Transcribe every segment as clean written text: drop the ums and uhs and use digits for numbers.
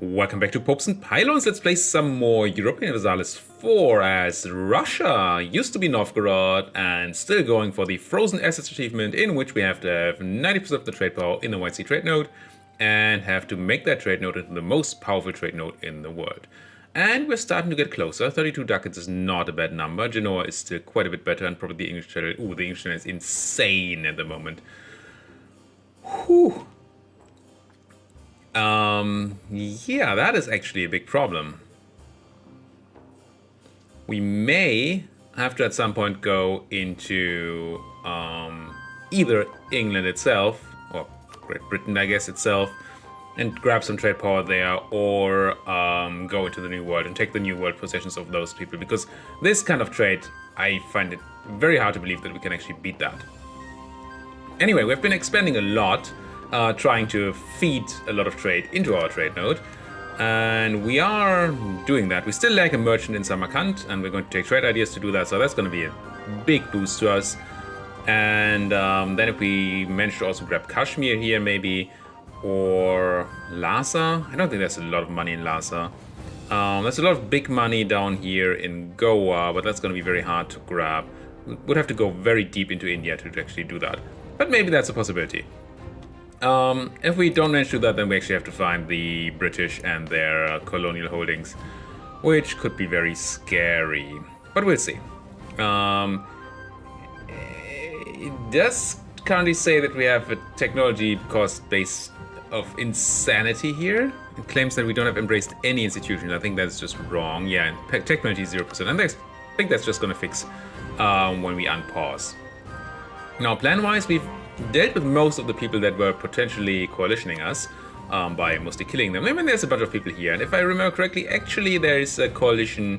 Welcome back to Popes and Pylons. Let's play some more Europa Universalis IV as Russia used to be Novgorod and still going for the Frozen Assets achievement, in which we have to have 90% of the trade power in the White Sea trade node and have to make that trade node into the most powerful trade node in the world. And we're starting to get closer. 32 ducats is not a bad number. Genoa is still quite a bit better, and probably the English channel. Ooh, the English channel is insane at the moment. Whew. Yeah, that is actually a big problem. We may have to at some point go into either England itself, or Great Britain, I guess, itself, and grab some trade power there, or go into the New World and take the New World possessions of those people, because this kind of trade, I find it very hard to believe that we can actually beat that. Anyway, we've been expanding a lot, trying to feed a lot of trade into our trade node, and we are doing that. We still lack a merchant in Samarkand, and we're going to take trade ideas to do that, so that's going to be a big boost to us. And then if we manage to also grab Kashmir here maybe, or Lhasa. I don't think there's a lot of money in Lhasa. There's a lot of big money down here in Goa, but that's going to be very hard to grab. We would have to go very deep into India to actually do that, but maybe that's a possibility. If we don't manage to do that, then we actually have to find the British and their colonial holdings, which could be very scary, but we'll see. It does currently say that we have a technology cost base of insanity here. It claims that we don't have embraced any institutions. I think that's just wrong. Yeah, technology is 0%, and I think that's just going to fix when we unpause. Now, plan-wise, we've dealt with most of the people that were potentially coalitioning us by mostly killing them. I mean, there's a bunch of people here, and if I remember correctly, actually there is a potential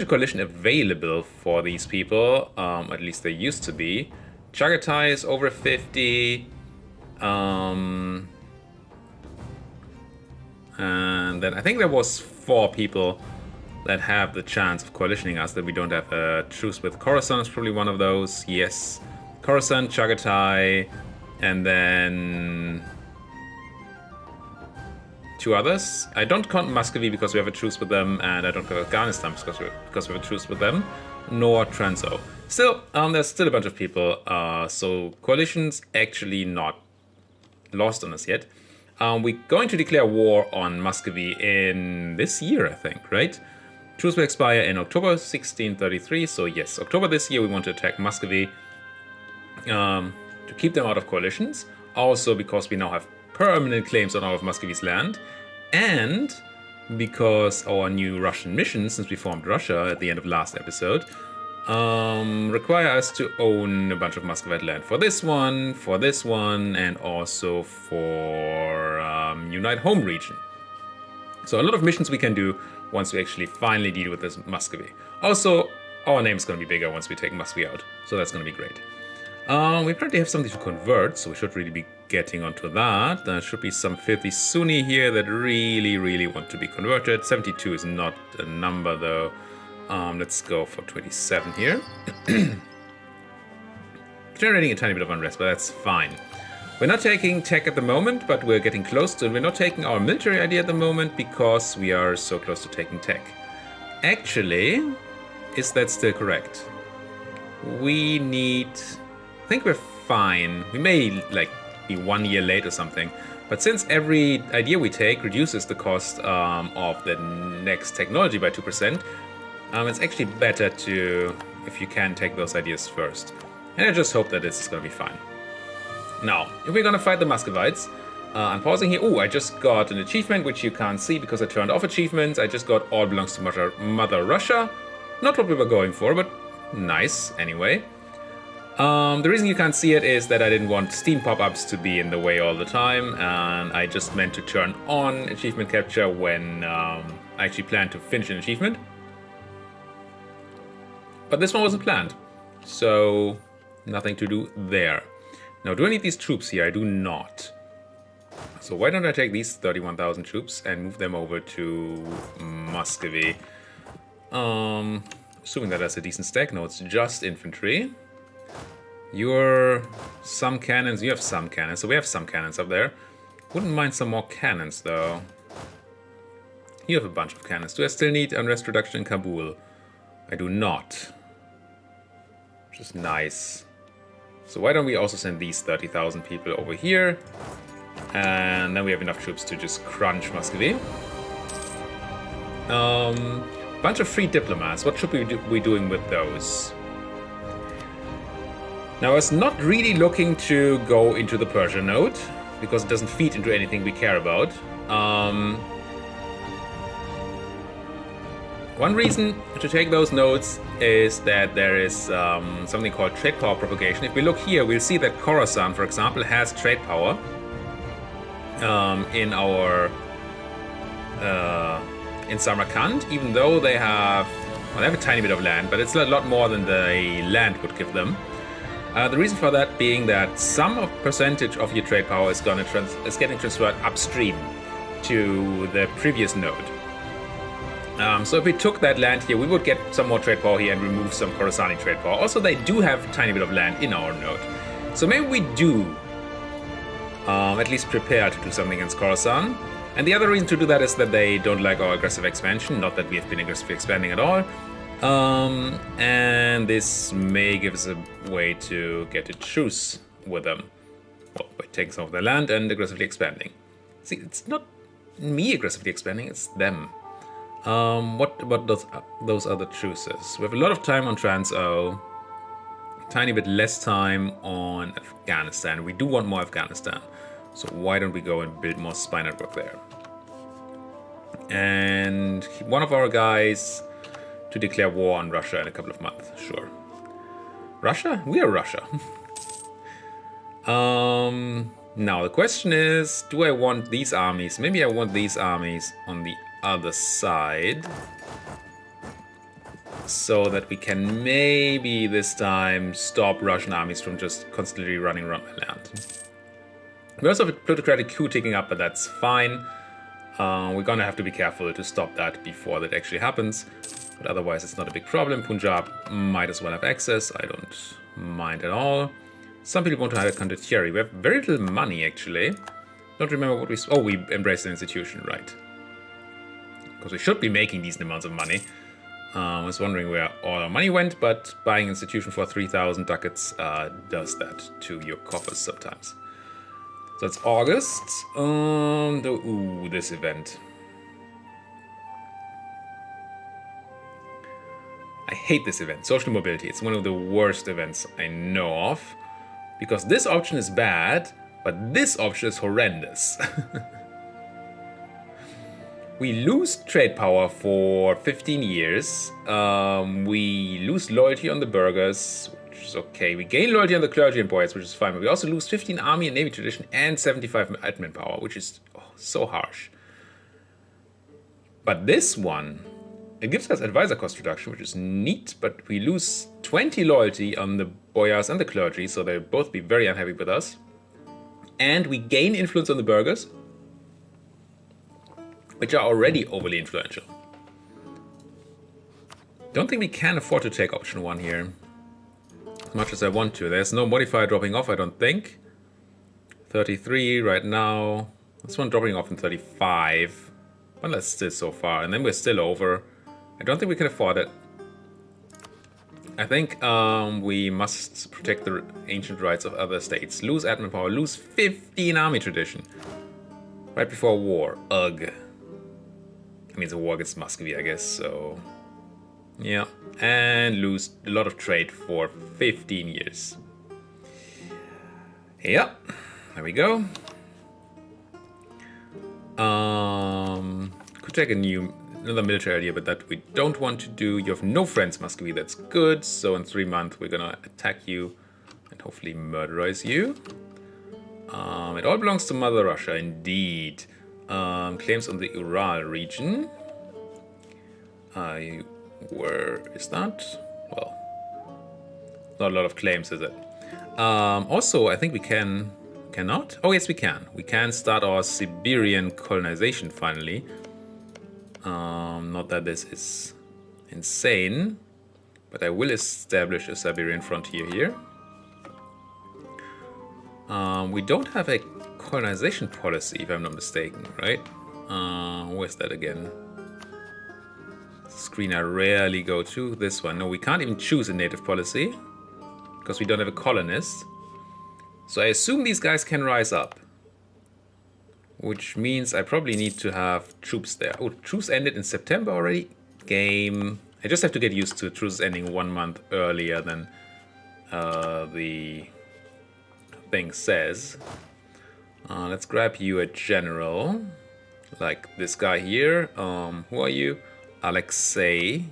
coalition available for these people. At least there used to be. Chagatai is over 50. And then I think there was 4 people that have the chance of coalitioning us that we don't have a truce with. Khorasan is probably one of those. Yes. Khorasan, Chagatai, and then 2 others. I don't count Muscovy because we have a truce with them, and I don't count Afghanistan because we have a truce with them, nor Transo. Still, there's still a bunch of people, so coalition's actually not lost on us yet. We're going to declare war on Muscovy in this year, I think, right? Truce will expire in October 1633, so yes, October this year we want to attack Muscovy. To keep them out of coalitions, also because we now have permanent claims on all of Muscovy's land, and because our new Russian mission, since we formed Russia at the end of last episode, require us to own a bunch of Muscovite land for this one, and also for Unite Home region. So a lot of missions we can do once we actually finally deal with this Muscovy. Also, our name is going to be bigger once we take Muscovy out, so that's going to be great. We currently have something to convert, so we should really be getting onto that. There should be some filthy Sunni here that really want to be converted. 72 is not a number though. Let's go for 27 here. Generating a tiny bit of unrest, but that's fine. We're not taking tech at the moment, but we're getting close to it. We're not taking our military idea at the moment because we are so close to taking tech. Actually, is that still correct? We need... I think we're fine. We may be 1 year late or something, but since every idea we take reduces the cost of the next technology by 2%, it's actually better to, if you can, take those ideas first. And I just hope that this is going to be fine. Now, if we're going to fight the Muscovites, I'm pausing here. Oh, I just got an achievement which you can't see because I turned off achievements. I just got all belongs to Mother Russia. Not what we were going for, but nice anyway. The reason you can't see it is that I didn't want Steam pop-ups to be in the way all the time, and I just meant to turn on achievement capture when I actually planned to finish an achievement. But this one wasn't planned, so nothing to do there. Now, do I need these troops here? I do not. So why don't I take these 31,000 troops and move them over to Muscovy? Assuming that that's a decent stack. No, it's just infantry. You're some cannons. You have some cannons. So we have some cannons up there. Wouldn't mind some more cannons, though. You have a bunch of cannons. Do I still need unrest reduction in Kabul? I do not. Which is nice. So why don't we also send these 30,000 people over here? And then we have enough troops to just crunch Muscovy. Bunch of free diplomats. What should we be doing with those? Now, I was not really looking to go into the Persia node, because it doesn't feed into anything we care about. One reason to take those nodes is that there is something called trade power propagation. If we look here, we'll see that Khorasan, for example, has trade power in Samarkand, even though they have a tiny bit of land, but it's a lot more than the land would give them. The reason for that being that some percentage of your trade power is getting transferred upstream to the previous node. So if we took that land here, we would get some more trade power here and remove some Khorasani trade power. Also, they do have a tiny bit of land in our node. So maybe we do at least prepare to do something against Khorasan. And the other reason to do that is that they don't like our aggressive expansion. Not that we have been aggressively expanding at all. And this may give us a way to get a truce with them. Well, by taking some of their land and aggressively expanding. See, it's not me aggressively expanding, it's them. What those other truces? We have a lot of time on Trans-O. Tiny bit less time on Afghanistan. We do want more Afghanistan. So why don't we go and build more spy network there? And one of our guys to declare war on Russia in a couple of months. Sure. Russia? We are Russia. Now the question is, do I want these armies? Maybe I want these armies on the other side, so that we can maybe this time stop Russian armies from just constantly running around my land. We also have a plutocratic coup ticking up, but that's fine. We're gonna have to be careful to stop that before that actually happens. But otherwise, it's not a big problem. Punjab might as well have access. I don't mind at all. Some people want to have a condottieri. We have very little money, actually. Don't remember what we... Oh, we embraced an institution, right. Because we should be making decent amounts of money. I was wondering where all our money went, but buying an institution for 3,000 ducats does that to your coffers sometimes. So it's August. Ooh, this event. I hate this event, social mobility. It's one of the worst events I know of, because this option is bad, but this option is horrendous. We lose trade power for 15 years. We lose loyalty on the burghers, which is okay. We gain loyalty on the clergy and boys, which is fine. But we also lose 15 army and navy tradition and 75 admin power, which is so harsh. But this one, it gives us advisor cost reduction, which is neat, but we lose 20 loyalty on the boyars and the clergy, so they'll both be very unhappy with us. And we gain influence on the burghers, which are already overly influential. Don't think we can afford to take option 1 here, as much as I want to. There's no modifier dropping off, I don't think. 33 right now. This one dropping off in 35. But that's still so far, and then we're still over. I don't think we can afford it. I think we must protect the ancient rights of other states. Lose admin power, lose 15 army tradition. Right before war. Ugh. I mean, it's a war against Muscovy, I guess, so... Yeah. And lose a lot of trade for 15 years. Yeah. There we go. Could take another military idea, but that we don't want to do. You have no friends, Muscovy, that's good. So in 3 months, we're gonna attack you and hopefully murderize you. It all belongs to Mother Russia, indeed. Claims on the Ural region. Where is that? Well, not a lot of claims, is it? Also, I think we cannot? Oh, yes, we can. We can start our Siberian colonization finally. Not that this is insane, but I will establish a Siberian frontier here. We don't have a colonization policy, if I'm not mistaken, right? Where's that again? screen I rarely go to. This one. No, we can't even choose a native policy because we don't have a colonist. So I assume these guys can rise up. Which means I probably need to have troops there. Oh, truce ended in September already? Game. I just have to get used to truce ending 1 month earlier than the thing says. Let's grab you a general. Like this guy here. Who are you? Alexei.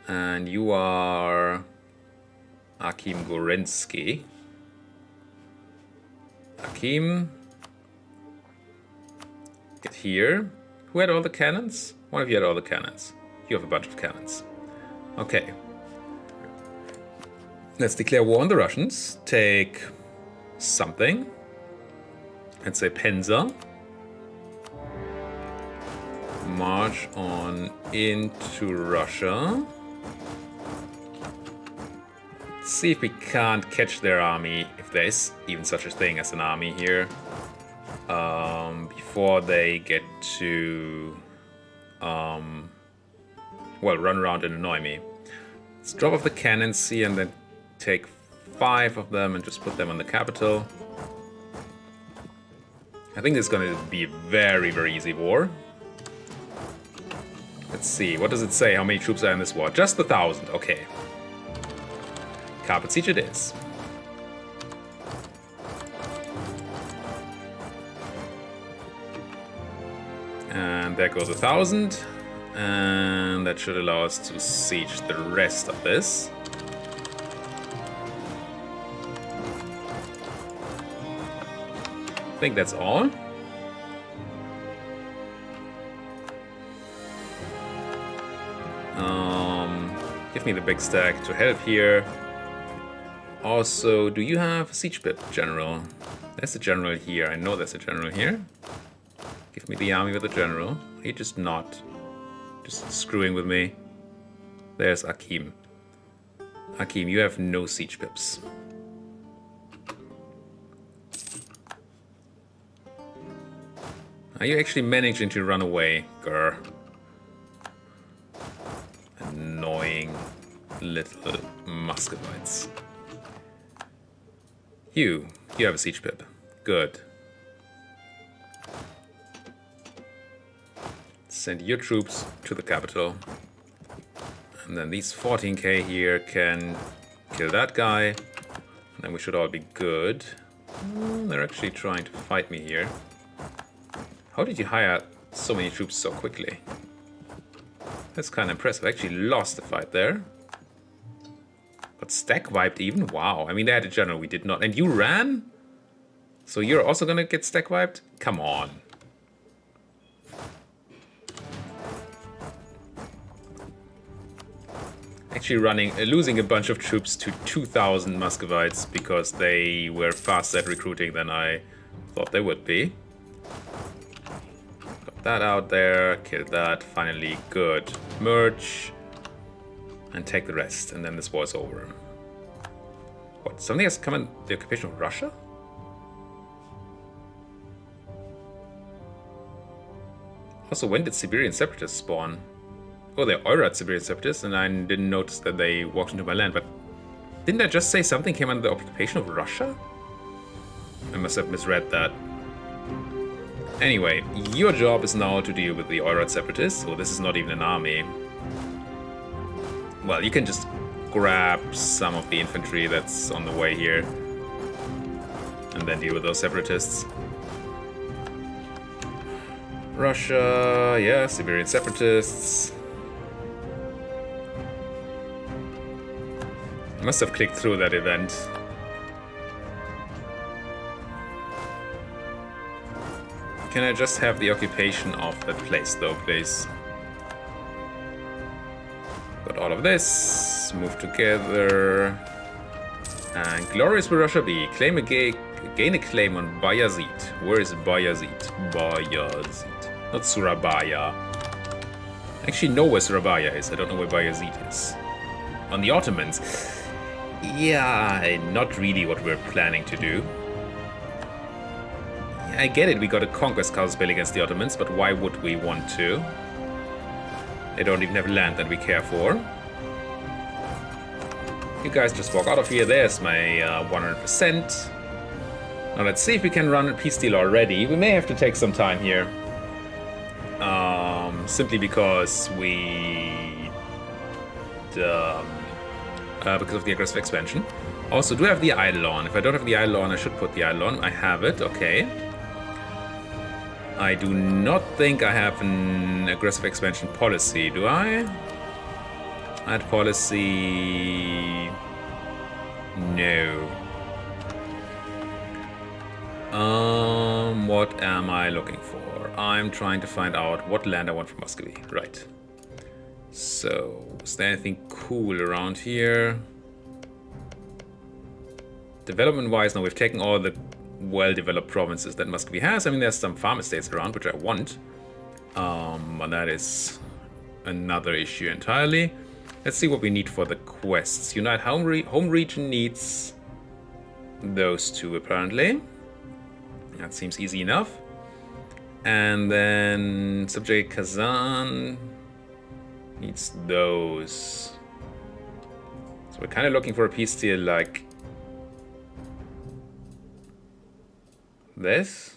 And you are Akim Gorensky. Akim. Get here. Who had all the cannons? One of you had all the cannons. You have a bunch of cannons. Okay. Let's declare war on the Russians. Take something. Let's say Penza. March on into Russia. See if we can't catch their army, if there is even such a thing as an army here, before they get to, well, run around and annoy me. Let's drop off the cannons here and then take 5 of them and just put them on the capital. I think this is going to be a very, very easy war. Let's see, what does it say? How many troops are in this war? Just 1,000, okay. Carpet siege it is. And there goes 1,000. And that should allow us to siege the rest of this. I think that's all. Give me the big stack to help here. Also, do you have a siege pip general? There's a general here. I know there's a general here. Give me the army with a general. He just not. Just screwing with me. There's Akim. Akim, you have no siege pips. Are you actually managing to run away? Grr. Annoying little Muscovites. You have a siege pip. Good. Send your troops to the capital. And then these 14k here can kill that guy. And then we should all be good. They're actually trying to fight me here. How did you hire so many troops so quickly? That's kind of impressive. I actually lost the fight there. But stack wiped even? Wow. I mean, they had a general, we did not. And you ran? So you're also gonna get stack wiped? Come on. Actually losing a bunch of troops to 2,000 Muscovites because they were faster at recruiting than I thought they would be. Got that out there, killed that, finally, good. Merge. And take the rest, and then this war is over. What, something has come in the occupation of Russia? Also, when did Siberian separatists spawn? Oh, they're Oirat Siberian separatists, and I didn't notice that they walked into my land, but didn't I just say something came under the occupation of Russia? I must have misread that. Anyway, your job is now to deal with the Oirat separatists. Oh, this is not even an army. Well, you can just grab some of the infantry that's on the way here and then deal with those separatists. Russia, yeah, Siberian separatists. I must have clicked through that event. Can I just have the occupation of that place though, please? Got all of this, move together, and glorious will Russia be. Gain a claim on Bayazid. Where is Bayazid? Bayazid, not Surabaya. I actually know where Surabaya is. I don't know where Bayazid is. On the Ottomans, yeah, not really what we're planning to do. I get it, we got a conquest castle built against the Ottomans, but why would we want to? They don't even have land that we care for. You guys just walk out of here. There's my 100%. Now let's see if we can run a peace deal already. We may have to take some time here. Simply because because of the aggressive expansion. Also, do I have the Eidolon? If I don't have the Eidolon, I should put the Eidolon. I have it, okay. I do not think I have an aggressive expansion policy, do I? Add policy... No. What am I looking for? I'm trying to find out what land I want from Muscovy. Right. So, is there anything cool around here? Development-wise, no, we've taken all the well-developed provinces that Muscovy has. I mean, there's some farm estates around, which I want. But that is another issue entirely. Let's see what we need for the quests. Unite home region needs those two, apparently. That seems easy enough. And then subjugate Kazan needs those. So we're kind of looking for a peace deal like this.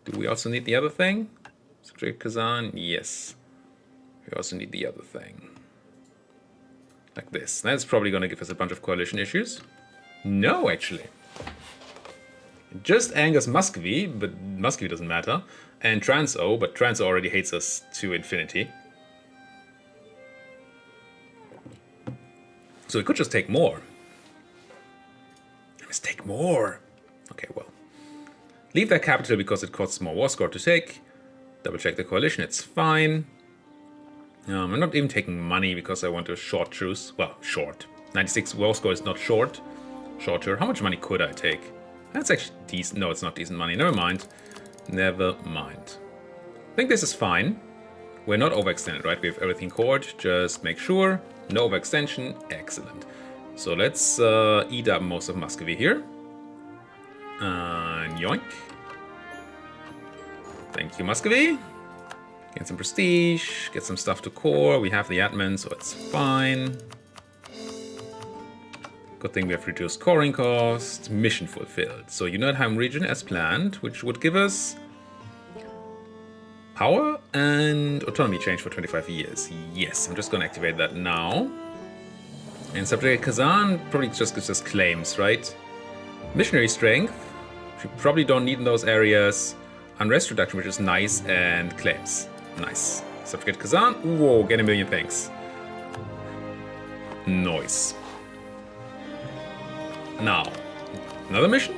Do we also need the other thing? Subjugate Kazan? Yes. We also need the other thing. Like this. That's probably going to give us a bunch of coalition issues. No, actually. It just angers Muscovy, but Muscovy doesn't matter. And Transo, but Transo already hates us to infinity. So we could just take more. Let's take more. Okay, well. Leave that capital because it costs more war score to take. Double check the coalition, it's fine. I'm not even taking money because I want a short truce. Well, short. 96 war score is not short. Shorter. How much money could I take? That's actually decent. No, it's not decent money. Never mind. Never mind. I think this is fine. We're not overextended, right? We have everything cored. Just make sure. No overextension. Excellent. So let's eat up most of Muscovy here. Yoink. Thank you, Muscovy. Get some prestige. Get some stuff to core. We have the admin, so it's fine. Good thing we have reduced coring cost. Mission fulfilled. So unite home region as planned, which would give us power and autonomy change for 25 years. Yes, I'm just going to activate that now. And subjugate Kazan probably just gives us claims, right? Missionary strength, which we probably don't need in those areas. Unrest reduction, which is nice, and claims. Nice. Subjugate Kazan. Whoa, get a million things. Nice. Now, another mission?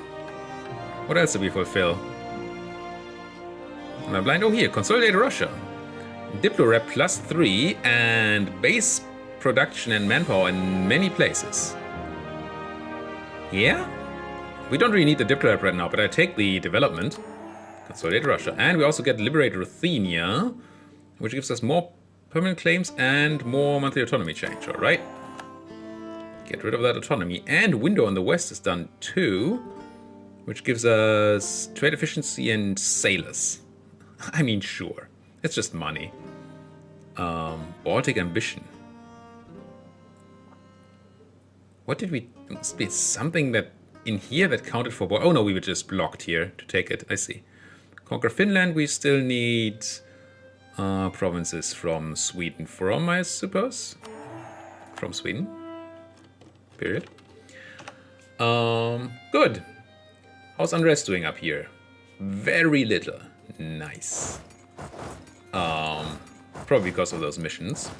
What else do we fulfill? Am I blind? Oh, here, consolidate Russia. Diplorep +3 and base production and manpower in many places. Yeah? We don't really need the Diplorep right now, but I take the development. Consolidate Russia. And we also get Liberate Ruthenia, which gives us more permanent claims and more monthly autonomy change, alright? Get rid of that autonomy. And window on the west is done too, which gives us trade efficiency and sailors. I mean, sure. It's just money. Baltic ambition. What did we... It must be something that in here that counted for... Oh no, we were just blocked here to take it. I see. Conquer Finland. We still need provinces from Sweden from, I suppose. From Sweden. Period. Good. How's unrest doing up here? Very little. Nice. Probably because of those missions.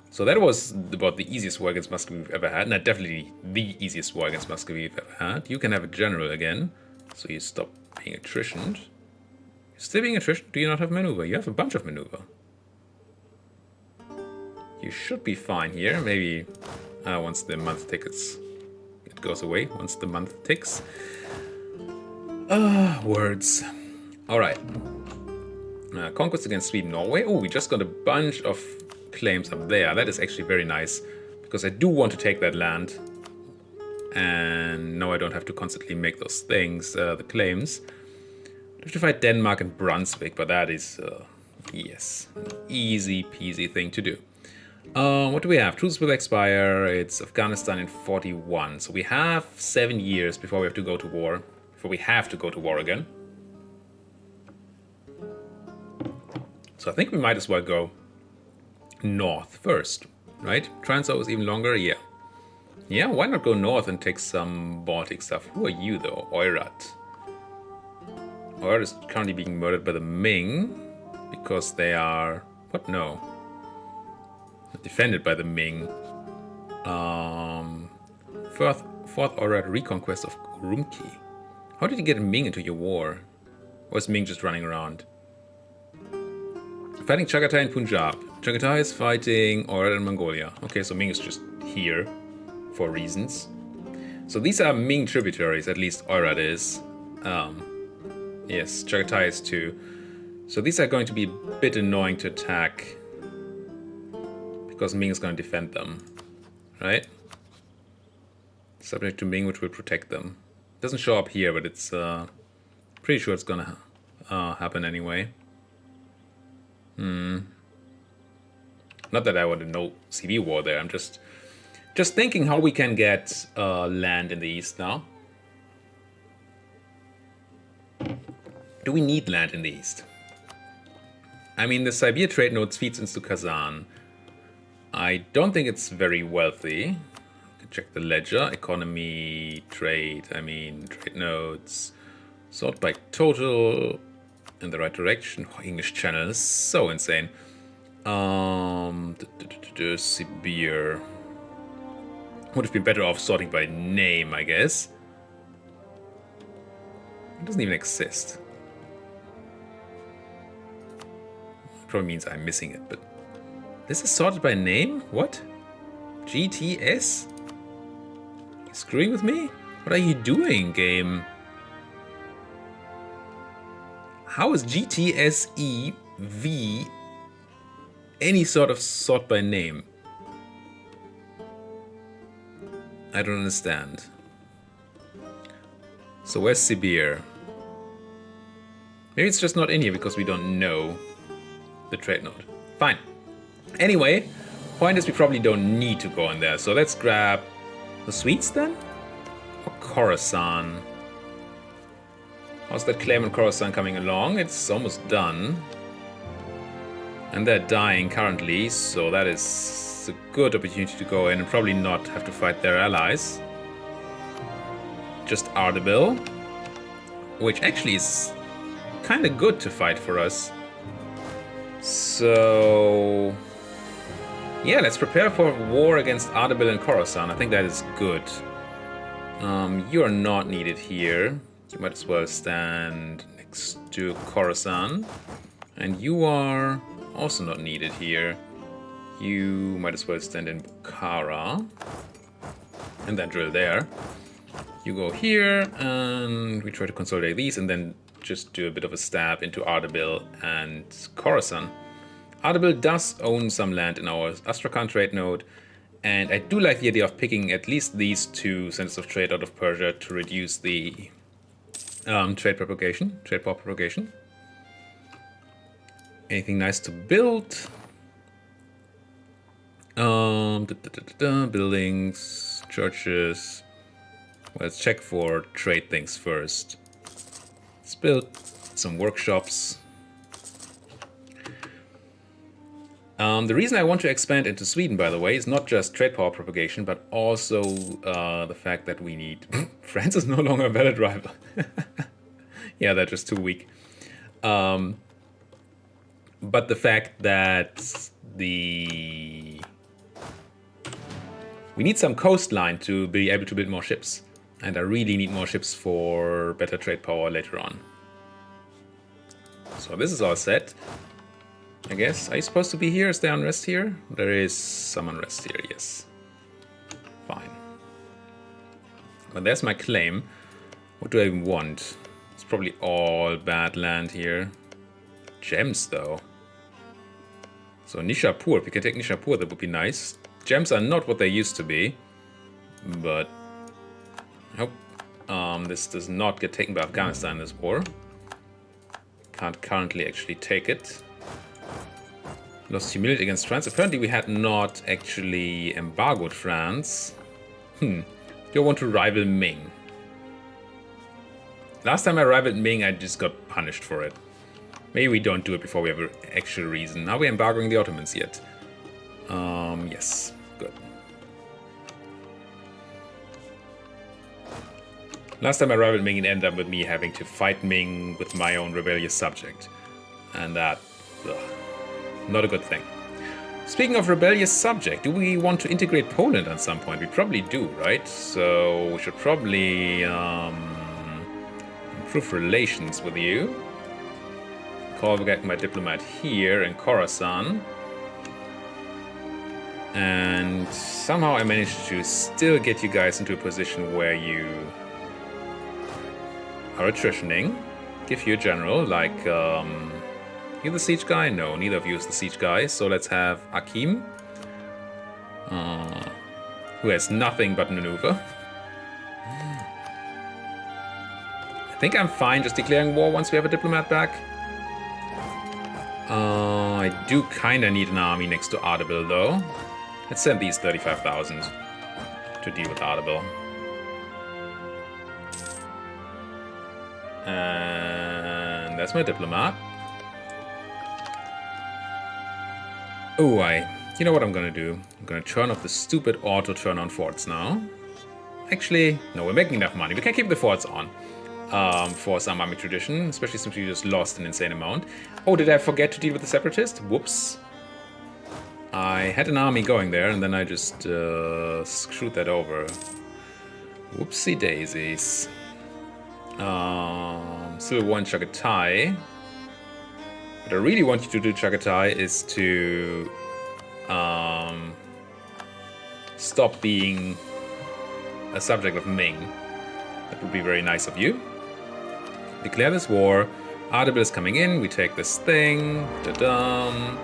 So that was about the easiest war against Muscovy we've ever had. Not definitely the easiest war against Muscovy we've ever had. You can have a general again. So you stop being attritioned. You're still being attritioned? Do you not have maneuver? You have a bunch of maneuver. You should be fine here. Maybe once the month tickets, it goes away. Once the month ticks. Words. All right. Conquest against Sweden, Norway. Oh, we just got a bunch of claims up there. That is actually very nice because I do want to take that land. and now I don't have to constantly make those things, the claims. I have to fight Denmark and Brunswick, but that is, yes, an easy peasy thing to do. What do we have? Truce will expire. It's Afghanistan in 41. So we have 7 years before we have to go to war. Before we have to go to war again. So I think we might as well go north first, right? Transo is even longer, yeah. Yeah, why not go north and take some Baltic stuff? Who are you though? Oirat. Oirat is currently being murdered by the Ming because they are... What? No. Defended by the Ming. Fourth Oirat reconquest of Urumqi. How did you get Ming into your war? Or is Ming just running around? Fighting Chagatai in Punjab. Chagatai is fighting Oirat in Mongolia. Okay, so Ming is just here for reasons. So these are Ming tributaries, at least Oirat is. Yes, Chagatai is too. So these are going to be a bit annoying to attack. Because Ming is going to defend them. Right? Subject to Ming, which will protect them. Doesn't show up here, but it's pretty sure it's gonna happen anyway. Not that I want to know civil war there. I'm just thinking how we can get land in the east now. Do we need land in the east? I mean, the Siberia trade node feeds into Kazan. I don't think it's very wealthy. Check the ledger, economy, trade, trade nodes, sort by total, in the right direction. Oh, English channel is so insane. Sibir. Would have been better off sorting by name, I guess. It doesn't even exist. Probably means I'm missing it, but this is sorted by name? What? GTS? Screwing with me? What are you doing, game? How is GTSEV any sort of sort by name? I don't understand. So where's Sibir? Maybe it's just not in here because we don't know the trade node. Fine. Anyway, point is we probably don't need to go in there. So let's grab the Swedes then? Or Khorasan? How's that claim on Khorasan coming along? It's almost done. And they're dying currently, so that is a good opportunity to go in and probably not have to fight their allies. Just Ardabil, which actually is kind of good to fight for us. So yeah, let's prepare for war against Ardabil and Khorasan. I think that is good. You are not needed here. You might as well stand next to Khorasan. And you are also not needed here. You might as well stand in Bukhara. And then drill there. You go here, and we try to consolidate these, and then just do a bit of a stab into Ardabil and Khorasan. Ardabil does own some land in our Astrakhan trade node, and I do like the idea of picking at least these two centers of trade out of Persia to reduce the trade power propagation. Anything nice to build? Buildings, churches. Well, let's check for trade things first. Let's build some workshops. The reason I want to expand into Sweden, by the way, is not just trade power propagation, but also the fact that we need... France is no longer a valid rival. Yeah, they're just too weak. But the fact that we need some coastline to be able to build more ships. And I really need more ships for better trade power later on. So this is all set. I guess. Are you supposed to be here? Is there unrest here? There is some unrest here, yes. Fine. But there's my claim. What do I even want? It's probably all bad land here. Gems, though. So Nishapur. If we can take Nishapur, that would be nice. Gems are not what they used to be. But I hope this does not get taken by Afghanistan in this war. Can't currently actually take it. Lost humility against France. Apparently we had not actually embargoed France. Do I want to rival Ming? Last time I rivaled Ming, I just got punished for it. Maybe we don't do it before we have an actual reason. Are we embargoing the Ottomans yet? Yes. Good. Last time I rivaled Ming, it ended up with me having to fight Ming with my own rebellious subject. And that... ugh, not a good thing. Speaking of rebellious subject, do we want to integrate Poland at some point? We probably do, right? So we should probably improve relations with you. Call back my diplomat here in Khorasan. And somehow I managed to still get you guys into a position where you are attritioning. Give you a general, like, you the siege guy? No, neither of you is the siege guy. So let's have Akim, who has nothing but maneuver. I think I'm fine just declaring war once we have a diplomat back. I do kind of need an army next to Ardabil, though. Let's send these 35,000 to deal with Ardabil. And that's my diplomat. Oh, you know what I'm gonna do? I'm gonna turn off the stupid auto turn on forts now. Actually, no, we're making enough money. We can keep the forts on for some army tradition, especially since we just lost an insane amount. Oh, did I forget to deal with the separatist? Whoops. I had an army going there, and then I just screwed that over. Whoopsie daisies. Still one Chagatai. What I really want you to do, Chagatai, is to stop being a subject of Ming. That would be very nice of you. Declare this war. Ardabil is coming in. We take this thing. Da-dum.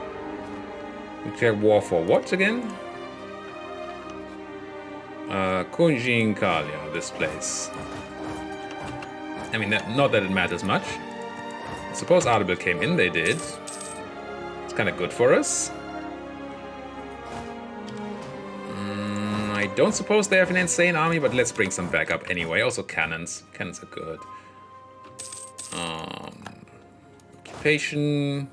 Declare war for what again? Kunjin Kalia, this place. I mean, not that it matters much. I suppose Ardabil came in, they did. It's kind of good for us. I don't suppose they have an insane army, but let's bring some backup anyway. Also cannons. Cannons are good. Occupation.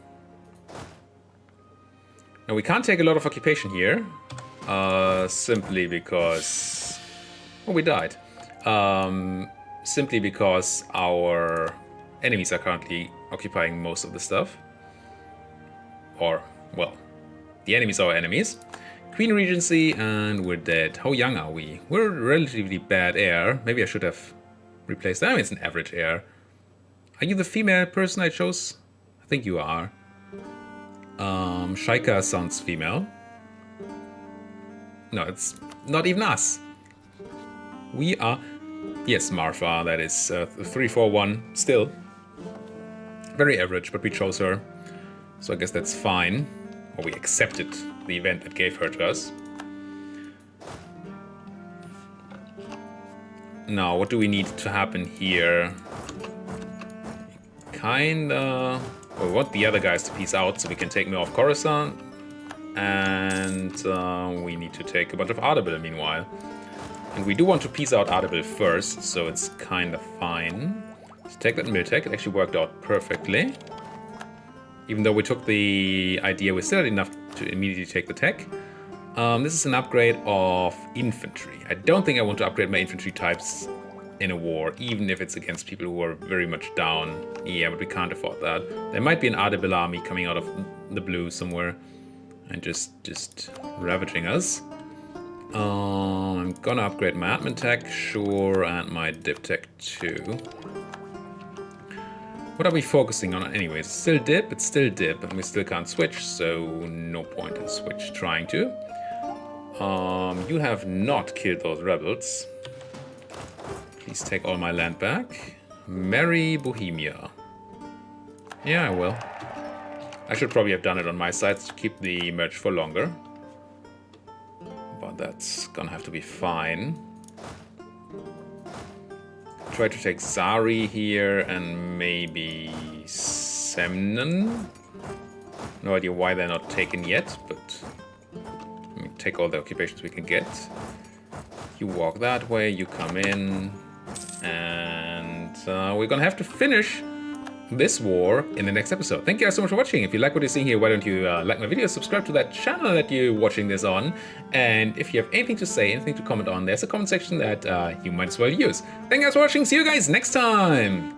Now we can't take a lot of occupation here. Simply because... oh, we died. Simply because our enemies are currently occupying most of the stuff. Or, well, the enemies are our enemies. Queen Regency, and we're dead. How young are we? We're relatively bad heir. Maybe I should have replaced that. I mean, it's an average heir. Are you the female person I chose? I think you are. Shaika sounds female. No, it's not even us. We are... yes, Marfa, that is 341. Still. Very average, but we chose her. So I guess that's fine. Or we accepted the event that gave her to us. Now, what do we need to happen here? Kinda... we want the other guys to peace out so we can take me off Khorasan. And we need to take a bunch of Ardabil meanwhile. And we do want to peace out Ardabil first, so it's kind of fine. Let's take that Miltech. It actually worked out perfectly. Even though we took the idea, we still had enough to immediately take the tech. This is an upgrade of infantry. I don't think I want to upgrade my infantry types in a war, even if it's against people who are very much down. Yeah, but we can't afford that. There might be an Ardabil army coming out of the blue somewhere and just ravaging us. I'm gonna upgrade my admin tech, sure, and my dip tech too. What are we focusing on anyways? It's still dip, and we still can't switch, so no point in trying to. You have not killed those rebels. Please take all my land back. Marry Bohemia. Yeah, I will. I should probably have done it on my side to keep the merge for longer. But that's gonna have to be fine. try to take Zari here and maybe Semnon. No idea why they're not taken yet, but let me take all the occupations we can get. You walk that way, you come in, and we're gonna have to finish this war in the next episode. Thank you guys so much for watching. If you like what you're seeing here, why don't you like my video, subscribe to that channel that you're watching this on, and if you have anything to say, anything to comment on, there's a comment section that you might as well use. Thank you guys for watching. See you guys next time.